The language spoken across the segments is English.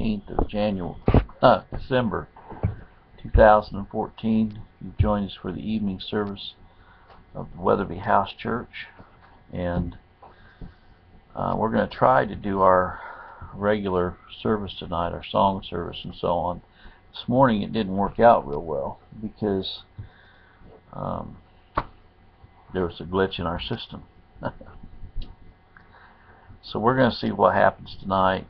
14th of December 2014. You've joined us for the evening service of the Weatherby House Church, and we're going to try to do our regular service tonight, our song service and so on. This morning it didn't work out real well because there was a glitch in our system. So we're going to see what happens tonight.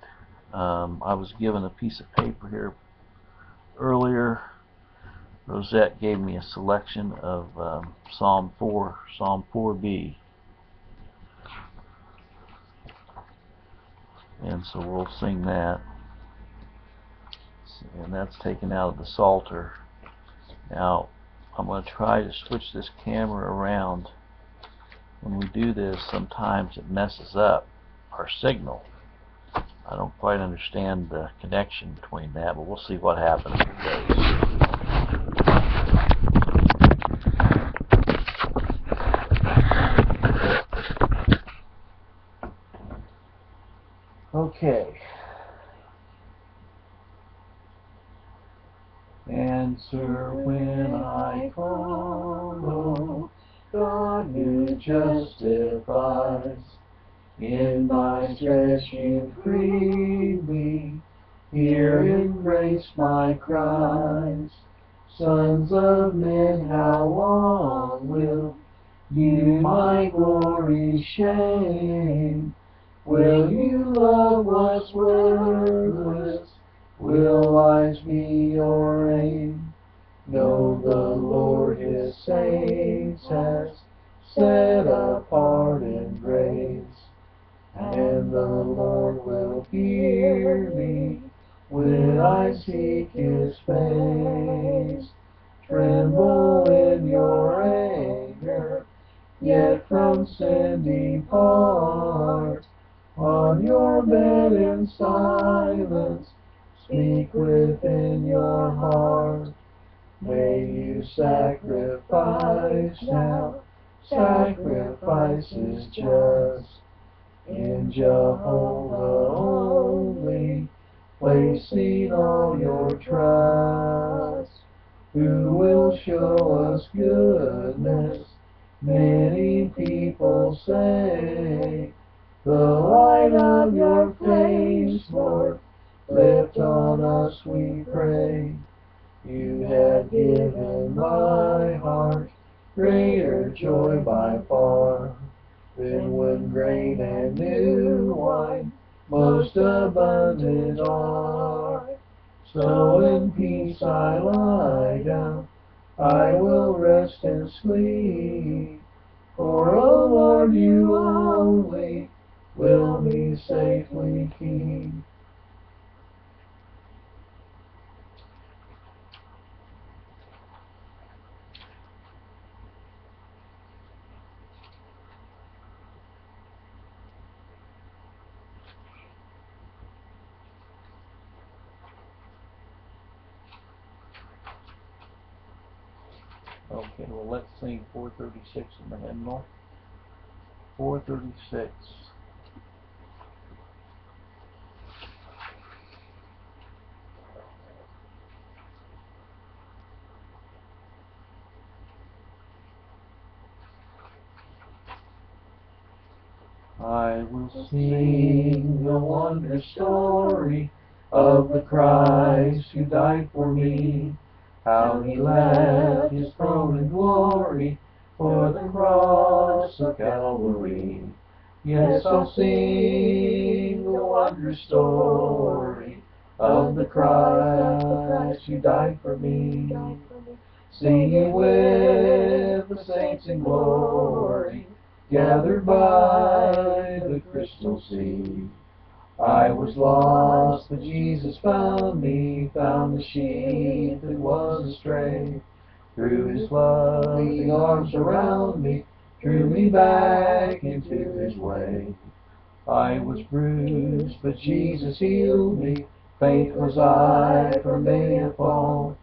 I was given a piece of paper here earlier. Rosette gave me a selection of Psalm 4B. And so we'll sing that. And that's taken out of the Psalter. Now, I'm going to try to switch this camera around. When we do this, sometimes it messes up our signal. I don't quite understand the connection between that, but we'll see what happens with those. Okay. Answer when I call, oh, God who justifies. In my stress you freed me, here embrace my cries. Sons of men, how long will you my glory shame? Will you love what's worthless? Will lies be your aim? Know the Lord his saints has set apart in grace, and the Lord will hear me when I seek his face. Tremble in your anger, yet from sin depart. On your bed in silence, speak within your heart. May you sacrifice now, sacrifice is just. In Jehovah only, placing all your trust. Who will show us goodness? Many people say, the light of your face, Lord, lift on us, we pray. You have given my heart greater joy by far than when grain and new wine most abundant are. So in peace I lie down, I will rest and sleep. For, O Lord, you only will me safely keep. Okay, well, let's sing 436 in the hymnal. 436. I will sing the wondrous story of the Christ who died for me. How he left his throne in glory for the cross of Calvary. Yes, I'll sing the wondrous story of the Christ who died for me. Singing with the saints in glory, gathered by the crystal sea. I was lost, but Jesus found me, found the sheep that was astray. Through his loving arms around me, drew me back into his way. I was bruised, but Jesus healed me, faint was I from many a fall.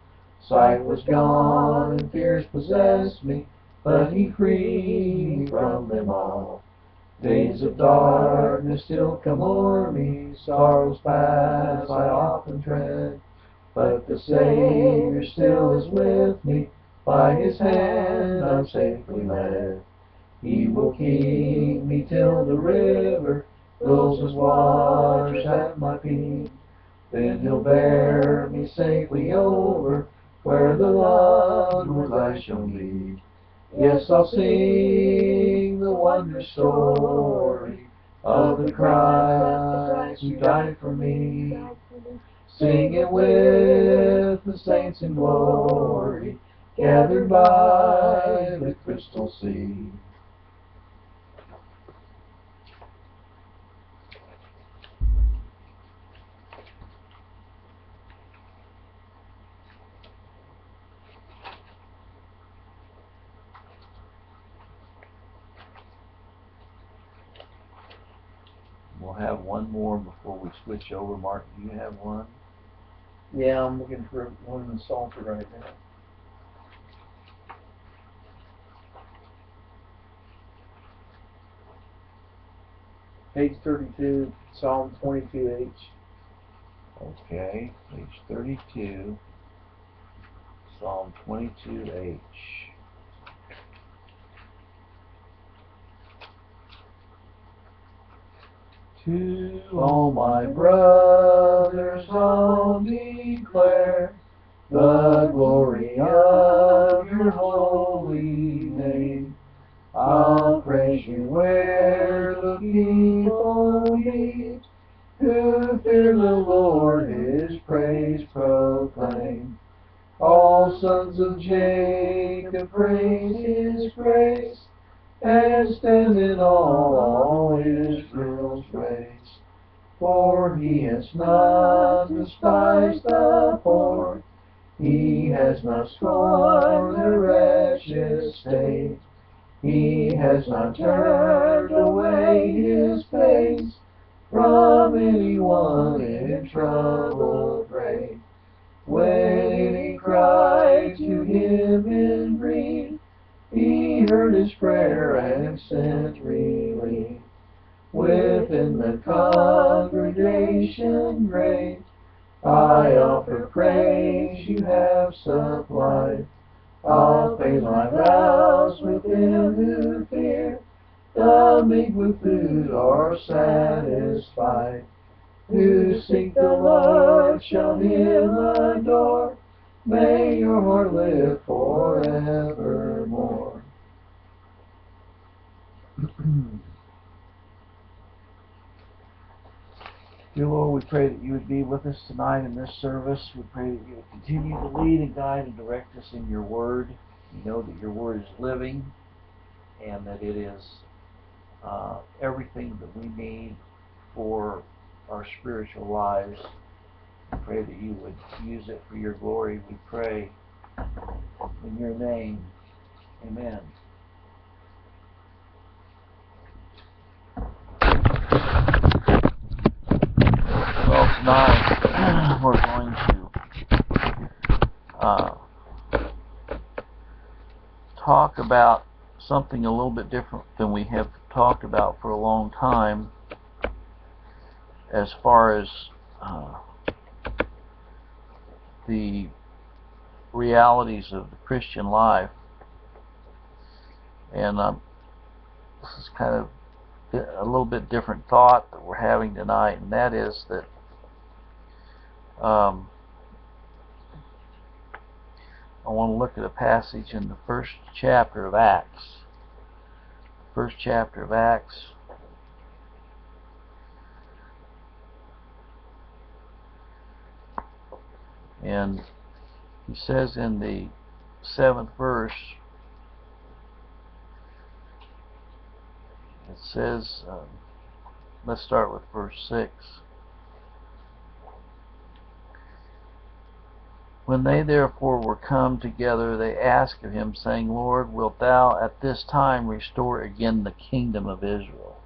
Sight was gone and fears possessed me, but he freed me from them all. Days of darkness still come o'er me, sorrows past I often tread, but the Savior still is with me, by His hand I'm safely led. He will keep me till the river fills with waters at my feet. Then He'll bear me safely over where the onward I shall lead. Yes, I'll sing the wondrous story of the Christ who died for me. Sing it with the saints in glory, gathered by the crystal sea. We'll have one more before we switch over. Mark, do you have one? Yeah, I'm looking for one in the Psalter right now. Page 32, Psalm 22H. Okay, page 32, Psalm 22H. To all my brothers I'll declare the glory of your holy name. I'll praise you where the people meet, who fear the Lord, His praise proclaim. All sons of Jacob praise His grace, and stand in all Israel's race. For He has not despised the poor, He has not scorned the wretched state. He has not turned away His face from anyone in trouble great. When any cried to Him in grief, He heard his prayer and sent relief. Within the congregation great, I offer praise you have supplied. I'll pay my vows with them who fear, the meek with food are satisfied. Who seek the Lord shall Him adore. May your heart live forevermore. Dear Lord, we pray that you would be with us tonight in this service. We pray that you would continue to lead and guide and direct us in your word. We know that your word is living and that it is everything that we need for our spiritual lives. We pray that you would use it for your glory. We pray in your name. Amen. Well, tonight we're going to talk about something a little bit different than we have talked about for a long time, as far as the realities of the Christian life. And this is kind of a little bit different thought that we're having tonight, and that is that I want to look at a passage in the first chapter of Acts. First chapter of Acts. And he says in the 7th verse, it says, let's start with verse 6. When they therefore were come together, they asked of him, saying, Lord, wilt thou at this time restore again the kingdom of Israel?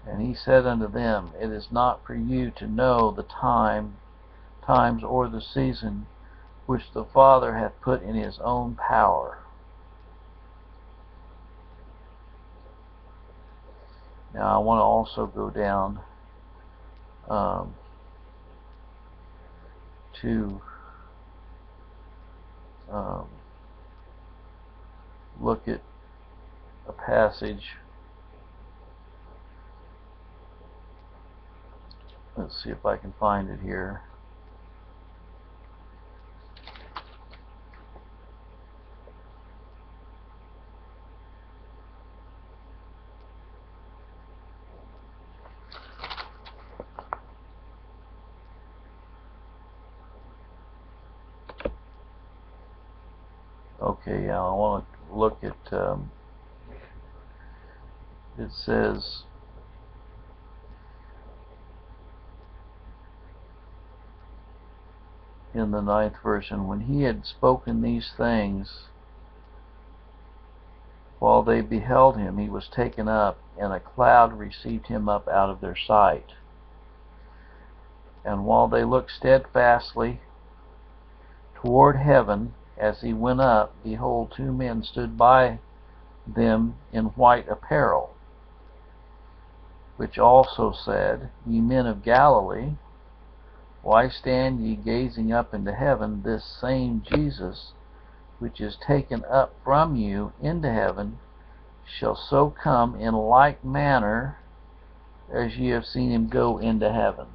And he said unto them, It is not for you to know the times or the season which the Father hath put in his own power. Now I want to also go down to look at a passage. Let's see if I can find it here. Okay, I want to look at, it says, in the 9th verse, and when he had spoken these things, while they beheld him, he was taken up, and a cloud received him up out of their sight. And while they looked steadfastly toward heaven as he went up, behold, 2 men stood by them in white apparel, which also said, Ye men of Galilee, why stand ye gazing up into heaven? This same Jesus, which is taken up from you into heaven, shall so come in like manner as ye have seen him go into heaven.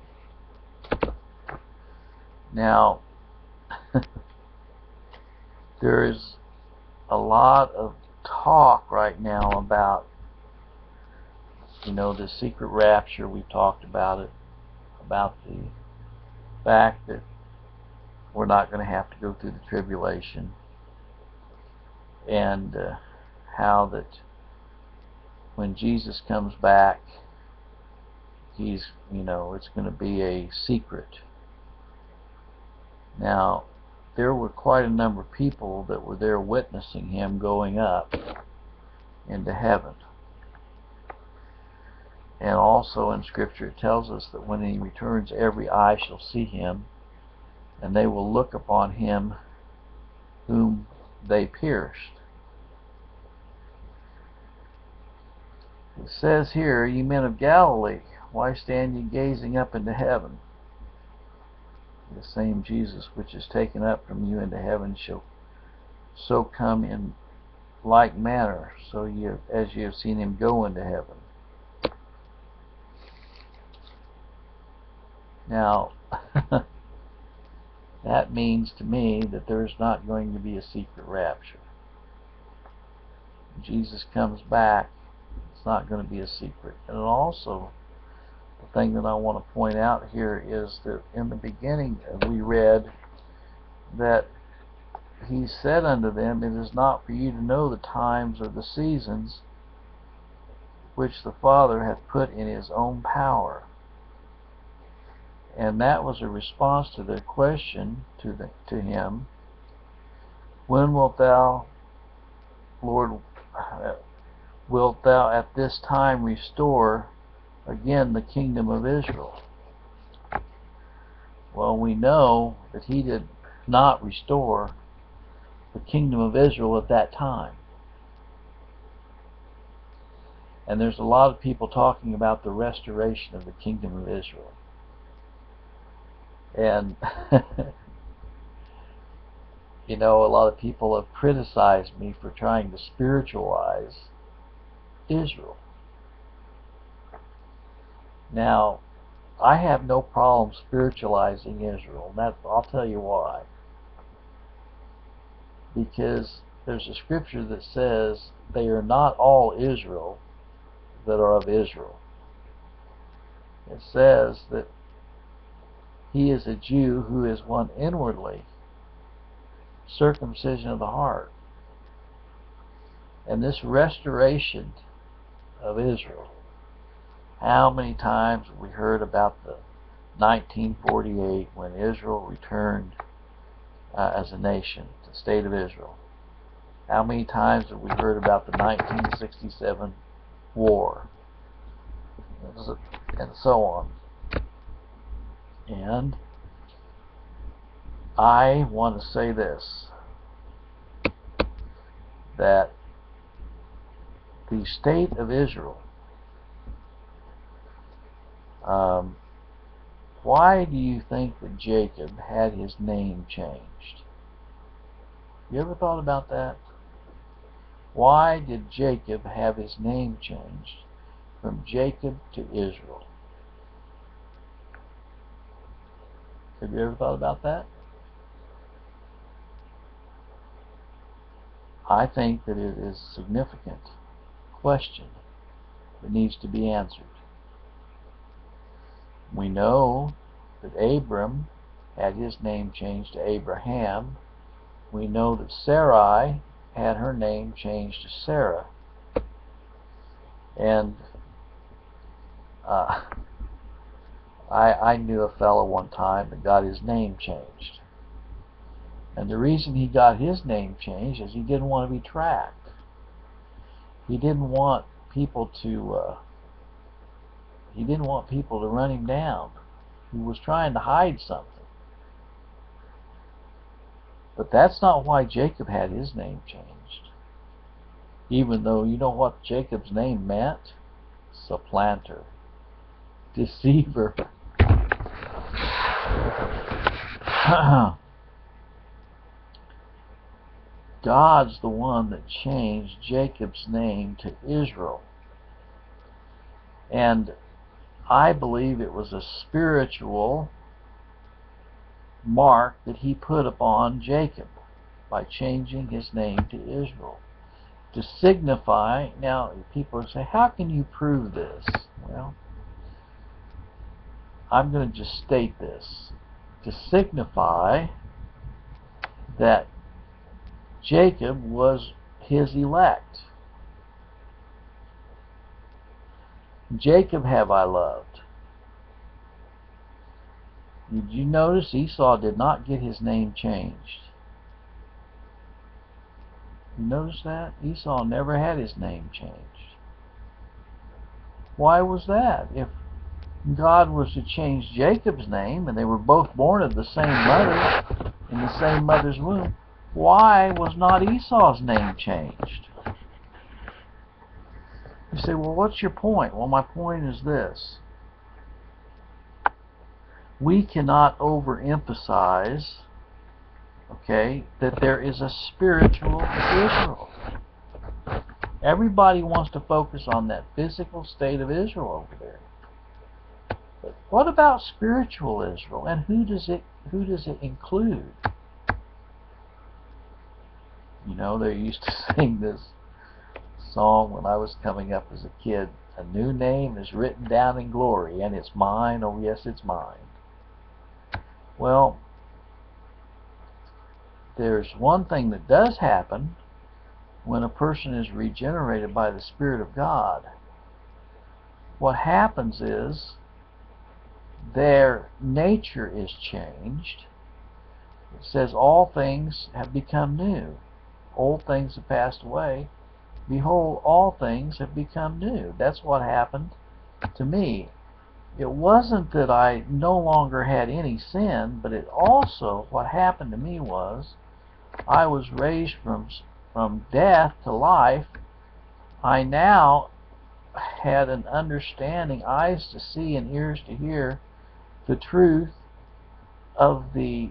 Now, there is a lot of talk right now about, the secret rapture. We've talked about it, about the fact that we're not going to have to go through the tribulation, and how that when Jesus comes back, he's, it's going to be a secret. Now, there were quite a number of people that were there witnessing him going up into heaven. And also in Scripture it tells us that when he returns, every eye shall see him, and they will look upon him whom they pierced. It says here, Ye men of Galilee, why stand ye gazing up into heaven? The same Jesus which is taken up from you into heaven shall so come in like manner, as you have seen him go into heaven. Now, that means to me that there's not going to be a secret rapture. When Jesus comes back, it's not going to be a secret. And also, the thing that I want to point out here is that in the beginning we read that he said unto them, It is not for you to know the times or the seasons which the Father hath put in his own power. And that was a response to their question to him, When wilt thou, Lord, wilt thou at this time restore again the kingdom of Israel? Well, we know that he did not restore the kingdom of Israel at that time. And there's a lot of people talking about the restoration of the kingdom of Israel. And a lot of people have criticized me for trying to spiritualize Israel. Now, I have no problem spiritualizing Israel, and I'll tell you why. Because there's a scripture that says, They are not all Israel that are of Israel. It says that he is a Jew who is one inwardly, circumcision of the heart. And this restoration of Israel, how many times have we heard about the 1948 when Israel returned as a nation, the state of Israel? How many times have we heard about the 1967 war? And so on. And I want to say this, that the state of Israel Why do you think that Jacob had his name changed? You ever thought about that? Why did Jacob have his name changed from Jacob to Israel? Have you ever thought about that? I think that it is a significant question that needs to be answered. We know that Abram had his name changed to Abraham. We know that Sarai had her name changed to Sarah. And I knew a fellow one time that got his name changed. And the reason he got his name changed is he didn't want to be tracked. He didn't want people to run him down. He was trying to hide something. But that's not why Jacob had his name changed. Even though you know what Jacob's name meant? Supplanter. Deceiver. God's the one that changed Jacob's name to Israel. And I believe it was a spiritual mark that he put upon Jacob by changing his name to Israel. To signify, now people say, how can you prove this? Well, I'm going to just state this. To signify that Jacob was his elect. Jacob have I loved. Did you notice Esau did not get his name changed? You notice that? Esau never had his name changed. Why was that? If God was to change Jacob's name, and they were both born of the same mother, in the same mother's womb, why was not Esau's name changed? You say, well, what's your point? Well, my point is this. We cannot overemphasize, okay, that there is a spiritual Israel. Everybody wants to focus on that physical state of Israel over there. But what about spiritual Israel, and who does it include? You know, they used to sing this song when I was coming up as a kid. A new name is written down in glory, and it's mine, oh yes, it's mine. Well, there's one thing that does happen when a person is regenerated by the Spirit of God. What happens is their nature is changed. It says all things have become new. Old things have passed away. Behold, all things have become new. That's what happened to me. It wasn't that I no longer had any sin, but it also, what happened to me was, I was raised from death to life. I now had an understanding, eyes to see and ears to hear the truth of the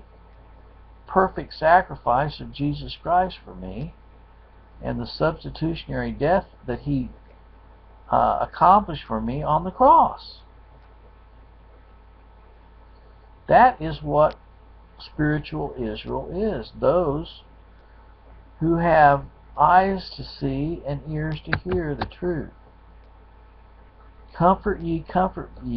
perfect sacrifice of Jesus Christ for me, and the substitutionary death that he accomplished for me on the cross. That is what spiritual Israel is. Those who have eyes to see and ears to hear the truth. Comfort ye,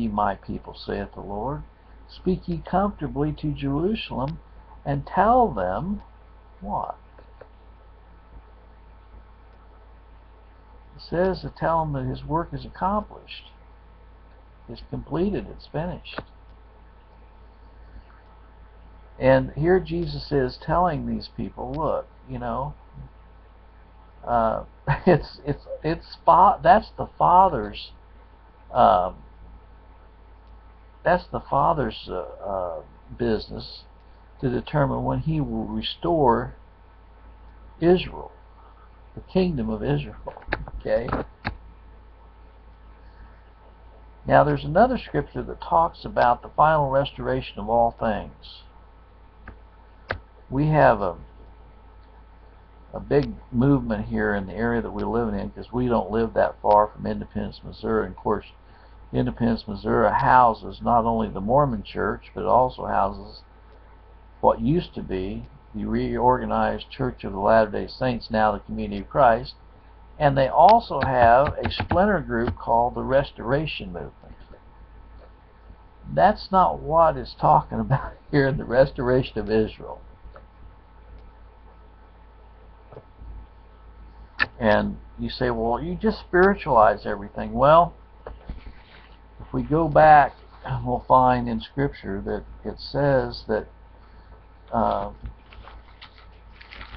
my people, saith the Lord. Speak ye comfortably to Jerusalem, and tell them what? It says to tell him that his work is accomplished. It's completed. It's finished. And here Jesus is telling these people, look, you know, that's the Father's business to determine when he will restore Israel, the kingdom of Israel. Okay? Now there's another scripture that talks about the final restoration of all things. We have a big movement here in the area that we live in, because we don't live that far from Independence, Missouri. And of course, Independence, Missouri houses not only the Mormon Church, but it also houses what used to be the reorganized Church of the Latter-day Saints, now the Community of Christ. And they also have a splinter group called the Restoration Movement. That's not what it's talking about here in the restoration of Israel. And you say, well, you just spiritualize everything. Well, if we go back, we'll find in Scripture that it says that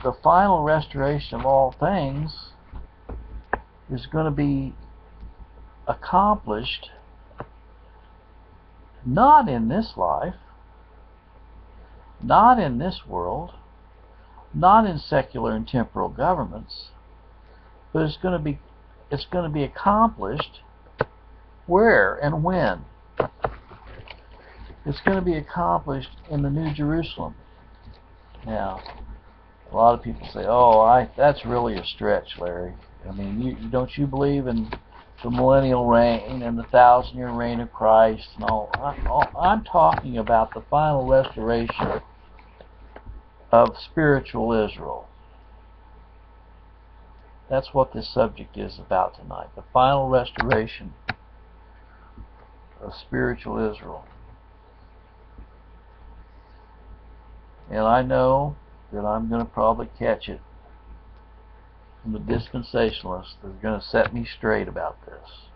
the final restoration of all things is going to be accomplished not in this life, not in this world, not in secular and temporal governments, but it's going to be accomplished where and when? It's going to be accomplished in the New Jerusalem. Now, a lot of people say, "Oh, that's really a stretch, Larry. I mean, don't you believe in the millennial reign and the 1,000-year reign of Christ and all?" I'm talking about the final restoration of spiritual Israel. That's what this subject is about tonight. The final restoration of spiritual Israel. And I know that I'm going to probably catch it from the dispensationalists that are going to set me straight about this.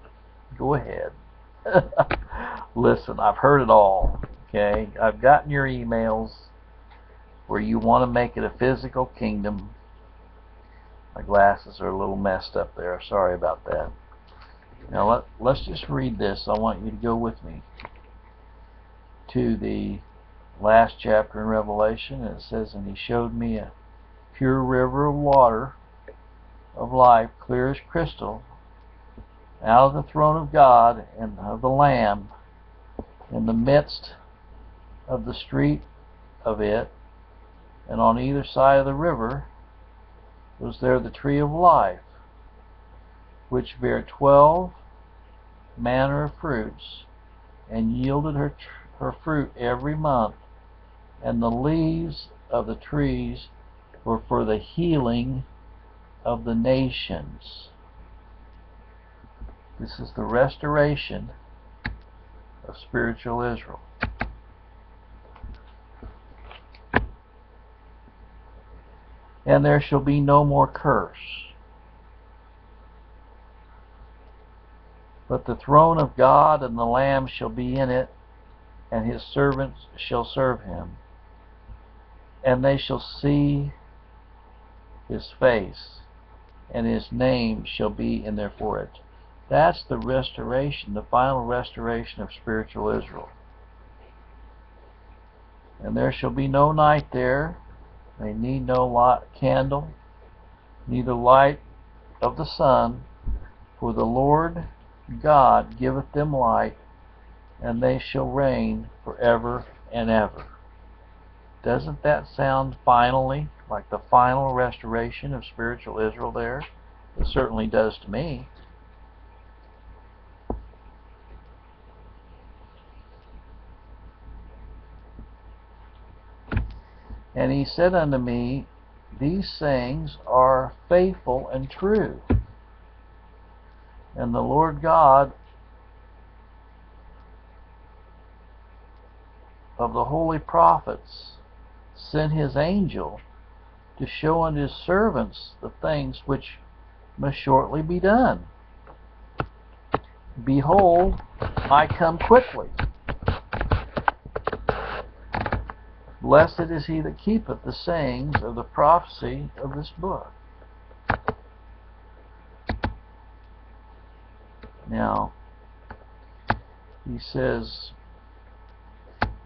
Go ahead. Listen, I've heard it all. Okay? I've gotten your emails where you want to make it a physical kingdom. My glasses are a little messed up there. Sorry about that. Now let's just read this. I want you to go with me to the last chapter in Revelation. And it says, "And he showed me a pure river of water of life, clear as crystal, out of the throne of God and of the Lamb, in the midst of the street of it, and on either side of the river was there the tree of life, which bare 12 manner of fruits, and yielded her fruit every month, and the leaves of the trees were for the healing of the nations." This is the restoration of spiritual Israel. "And there shall be no more curse, but the throne of God and the Lamb shall be in it, and his servants shall serve him, and they shall see his face, and his name shall be in their foreheads." That's the restoration, the final restoration of spiritual Israel. "And there shall be no night there. They need no candle, neither light of the sun, for the Lord God giveth them light, and they shall reign forever and ever." Doesn't that sound finally like the final restoration of spiritual Israel there? It certainly does to me. "And he said unto me, These things are faithful and true. And the Lord God of the holy prophets sent his angel to show unto his servants the things which must shortly be done. Behold, I come quickly. Blessed is he that keepeth the sayings of the prophecy of this book." Now, he says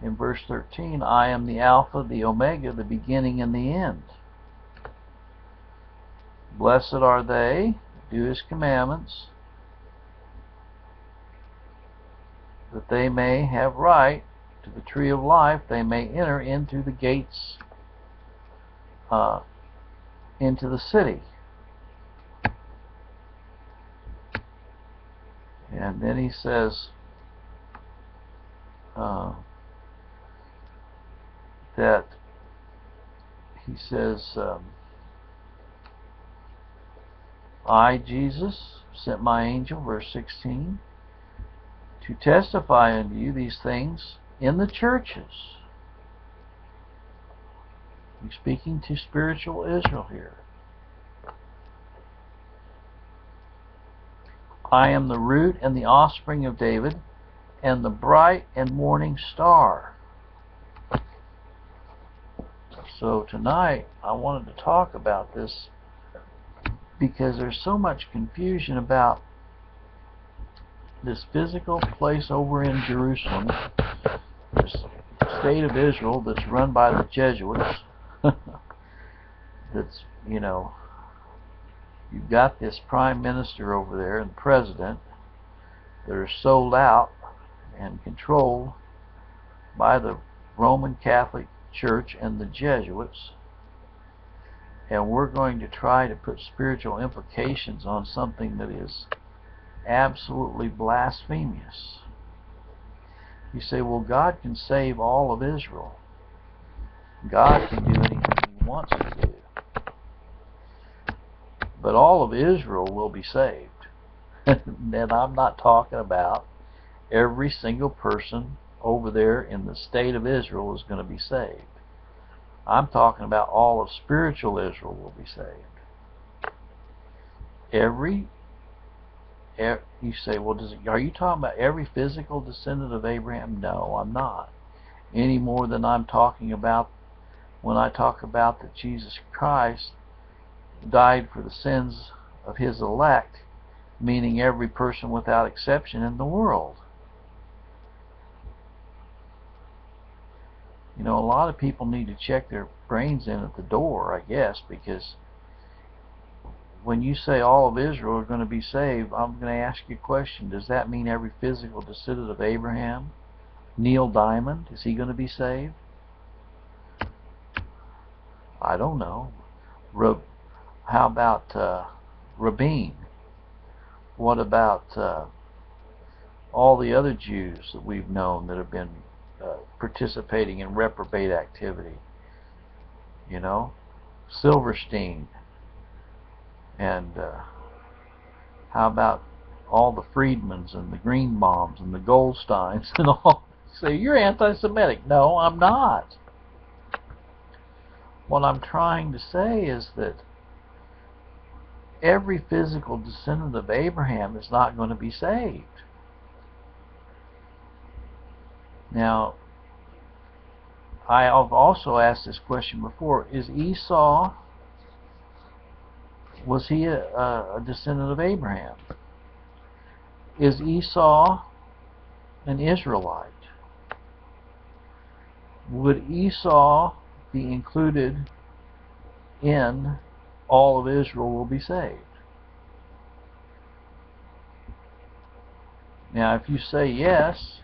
in verse 13, "I am the Alpha, the Omega, the beginning and the end. Blessed are they that do his commandments, that they may have right to the tree of life, they may enter into the gates, into the city. And then he says I, Jesus, sent my angel, verse 16, to testify unto you these things in the churches. He's speaking to spiritual Israel here. I am the root and the offspring of David, and the bright and morning star. So tonight I wanted to talk about this because there's so much confusion about this physical place over in Jerusalem, this state of Israel that's run by the Jesuits. That's, you know, you've got this prime minister over there and president that are sold out and controlled by the Roman Catholic Church and the Jesuits, and we're going to try to put spiritual implications on something that is absolutely blasphemous. You say, well, God can save all of Israel. God can do anything He wants to do. But all of Israel will be saved. And I'm not talking about every single person over there in the state of Israel is going to be saved. I'm talking about all of spiritual Israel will be saved. You say, well, are you talking about every physical descendant of Abraham? No, I'm not. Any more than I'm talking about when I talk about that Jesus Christ died for the sins of His elect, meaning every person without exception in the world. You know, a lot of people need to check their brains in at the door, I guess, because when you say all of Israel are going to be saved, I'm going to ask you a question. Does that mean every physical descendant of Abraham? Neil Diamond, is he going to be saved? I don't know. How about Rabin? What about all the other Jews that we've known that have been participating in reprobate activity? You know, Silverstein, and how about all the Friedmans and the Greenbaums and the Goldsteins and all? Say, you're anti-Semitic. No, I'm not. What I'm trying to say is that every physical descendant of Abraham is not going to be saved. Now, I have also asked this question before. Is Esau, was he a descendant of Abraham? Is Esau an Israelite? Would Esau be included in all of Israel will be saved? Now, if you say yes,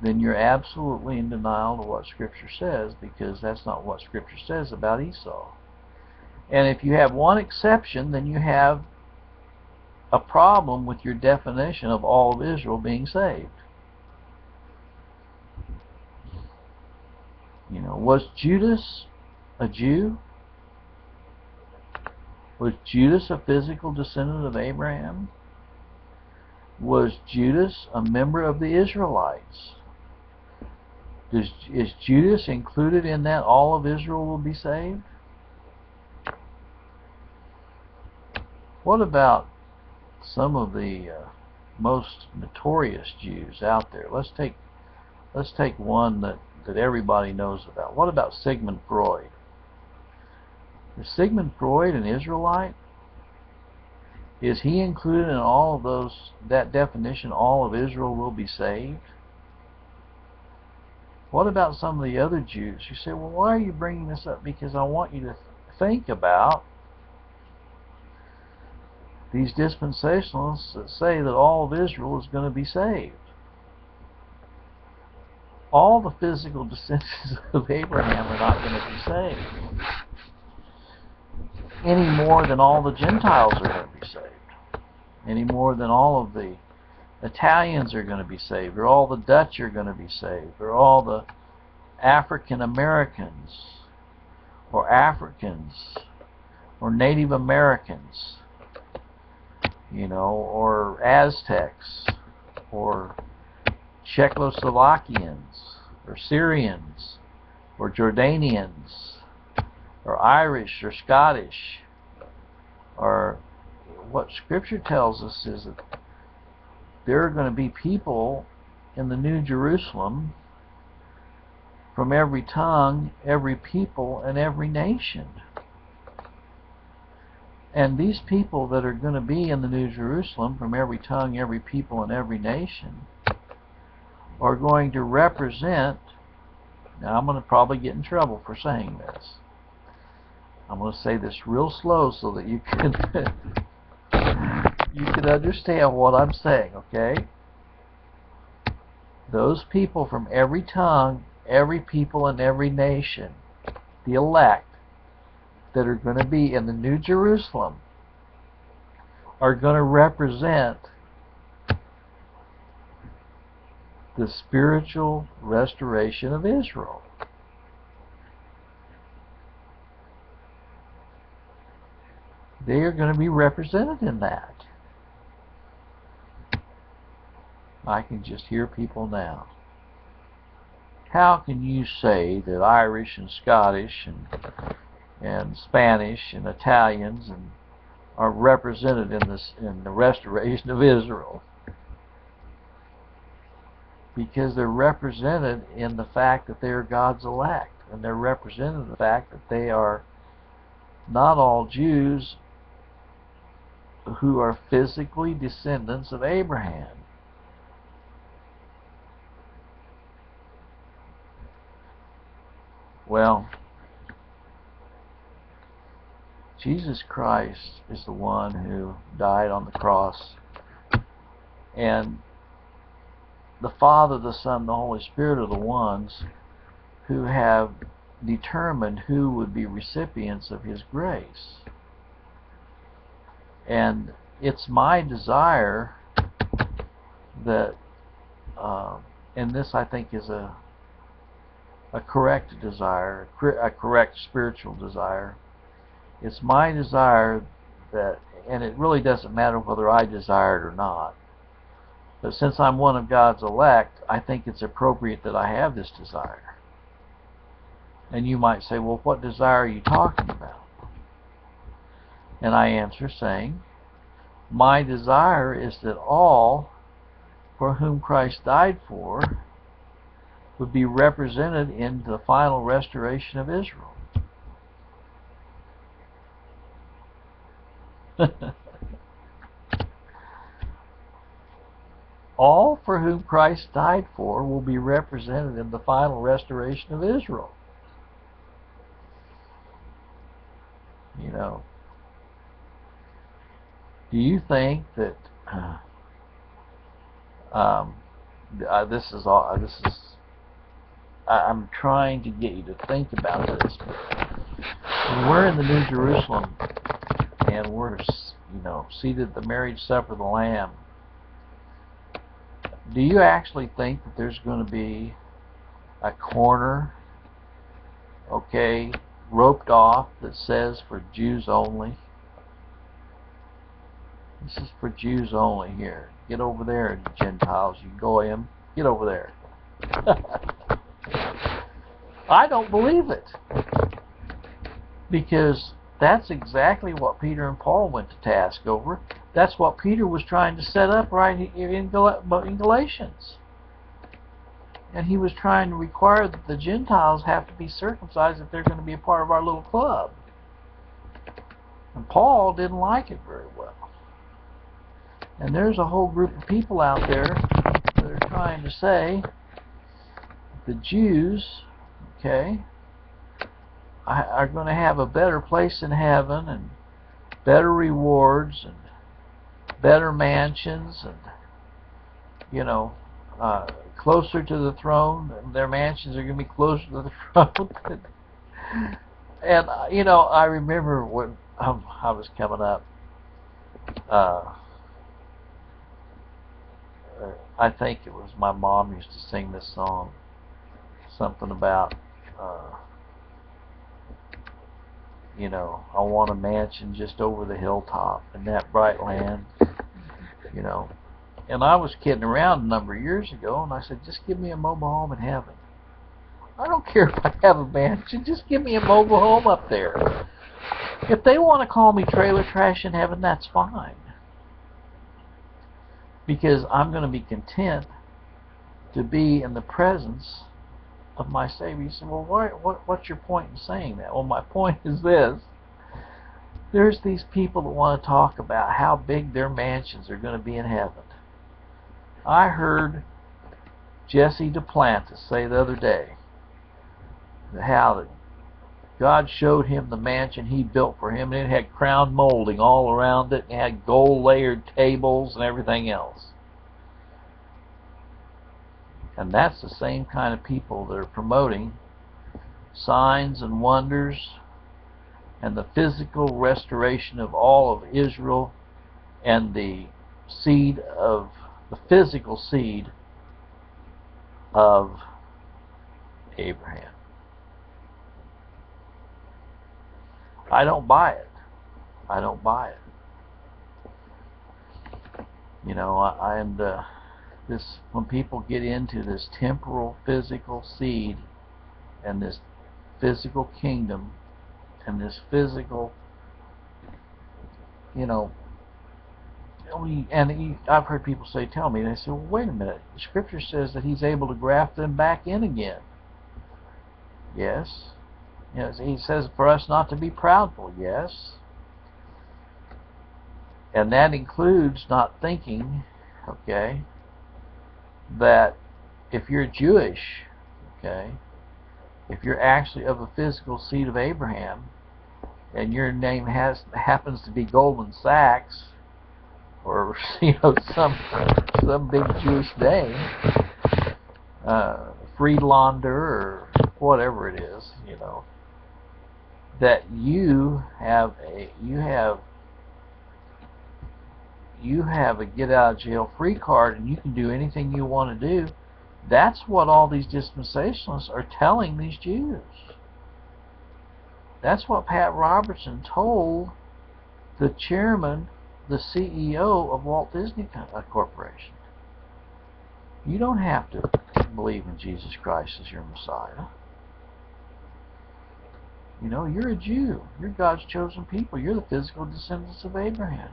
then you're absolutely in denial of what Scripture says, because that's not what Scripture says about Esau. And if you have one exception, then you have a problem with your definition of all of Israel being saved. You know, was Judas a Jew? Was Judas a physical descendant of Abraham? Was Judas a member of the Israelites? Is Judas included in that all of Israel will be saved? What about some of the most notorious Jews out there? Let's take one that everybody knows about. What about Sigmund Freud? Is Sigmund Freud an Israelite? Is he included in all of those, that definition, all of Israel will be saved? What about some of the other Jews? You say, well, why are you bringing this up? Because I want you to think about these dispensationalists that say that all of Israel is going to be saved. all the physical descendants of Abraham are not going to be saved, any more than all the Gentiles are going to be saved, any more than all of the Italians are going to be saved, or all the Dutch are going to be saved, or all the African Americans, or Africans, or Native Americans, you know, or Aztecs, or Czechoslovakians, or Syrians, or Jordanians, or Irish, or Scottish, or what Scripture tells us is that there are going to be people in the New Jerusalem from every tongue, every people, and every nation. And these people that are going to be in the New Jerusalem from every tongue, every people, and every nation are going to represent, now I'm going to probably get in trouble for saying this. I'm going to say this real slow so that you can you can understand what I'm saying, okay? Those people from every tongue, every people, and every nation, the elect that are going to be in the New Jerusalem, are going to represent the spiritual restoration of Israel. They are going to be represented in that. I can just hear people now. How can you say that Irish and Scottish and Spanish and Italians are represented in the restoration of Israel? Because they're represented in the fact that they are God's elect, and they're represented in the fact that they are not all Jews who are physically descendants of Abraham. Well, Jesus Christ is the one who died on the cross, and the Father, the Son, and the Holy Spirit are the ones who have determined who would be recipients of His grace. And it's my desire that, and this I think is a correct desire, a correct spiritual desire. It's my desire that, and it really doesn't matter whether I desire it or not, but since I'm one of God's elect, I think it's appropriate that I have this desire. And you might say, well, what desire are you talking about? And I answer saying, my desire is that all for whom Christ died for would be represented in the final restoration of Israel. All for whom Christ died for will be represented in the final restoration of Israel. You know, do you think that I'm trying to get you to think about this. When we're in the New Jerusalem and we're, you know, seated at the marriage supper of the Lamb, do you actually think that there's going to be a corner, okay, roped off that says for Jews only? This is for Jews only here. Get over there, Gentiles, you goyim. Get over there. I don't believe it. Because that's exactly what Peter and Paul went to task over. That's what Peter was trying to set up right in Galatians. And he was trying to require that the Gentiles have to be circumcised if they're going to be a part of our little club. And Paul didn't like it very well. And there's a whole group of people out there that are trying to say the Jews, okay, are going to have a better place in heaven and better rewards and better mansions and, you know, closer to the throne. Their mansions are going to be closer to the throne. And you know, I remember when I was coming up. I think it was my mom used to sing this song, something about, you know, I want a mansion just over the hilltop in that bright land, you know. And I was kidding around a number of years ago, and I said, just give me a mobile home in heaven. I don't care if I have a mansion, just give me a mobile home up there. If they want to call me trailer trash in heaven, that's fine. Because I'm going to be content to be in the presence of my Savior. You say, well, what's your point in saying that? Well, my point is this. There's these people that want to talk about how big their mansions are going to be in heaven. I heard Jesse Duplantis say the other day how God showed him the mansion he built for him, and it had crown molding all around it, and it had gold layered tables and everything else. And that's the same kind of people that are promoting signs and wonders and the physical restoration of all of Israel and the physical seed of Abraham. I don't buy it. I don't buy it. You know, when people get into this temporal physical seed and this physical kingdom and this physical, you know, I've heard people tell me, they say, well, wait a minute, the scripture says that he's able to graft them back in again. Yes. You know, he says for us not to be proudful, yes. And that includes not thinking, okay, that if you're Jewish, okay, if you're actually of a physical seed of Abraham, and your name happens to be Goldman Sachs, or you know, some big Jewish name, Friedlander or whatever it is, you know, that you have a get out of jail free card and you can do anything you want to do. That's what all these dispensationalists are telling these Jews. That's what Pat Robertson told the chairman, the CEO of Walt Disney Corporation. You don't have to believe in Jesus Christ as your Messiah. You know, you're a Jew. You're God's chosen people. You're the physical descendants of Abraham.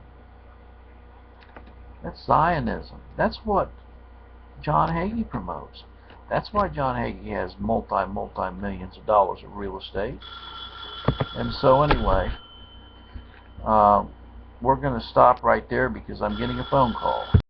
That's Zionism. That's what John Hagee promotes. That's why John Hagee has multi-millions of dollars of real estate. And so anyway, we're going to stop right there because I'm getting a phone call.